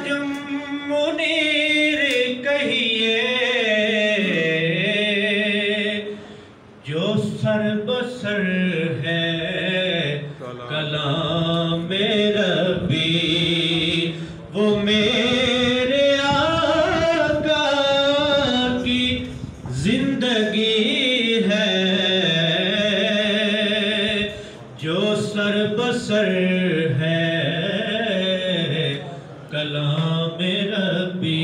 नजम मुनीर कहिए जो सर बसर है कलाम रब्बी, वो मेरे आका की जिंदगी है। जो सर बसर है कलाम रब्बी,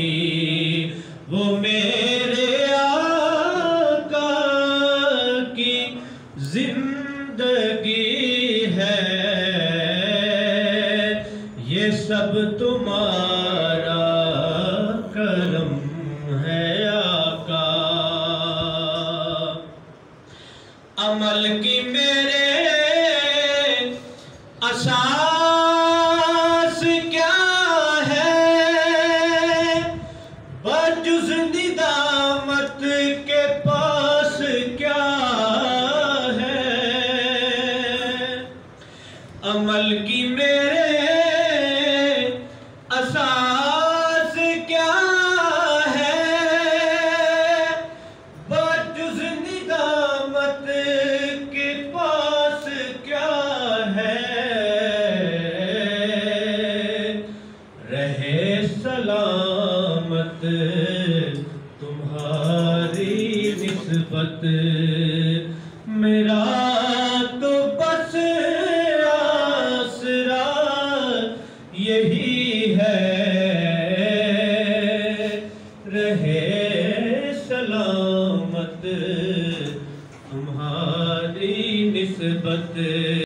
वो मेरे आका की जिंदगी है। ये सब तुम्हारा करम है आका। अमल की मेरे असास क्या है, बजुज़ निदामत के पास क्या है। अमल की मेरे असास क्या है, बजुज़ निदामत के पास क्या है। रहे सलामत तुम्हारी निस्बत।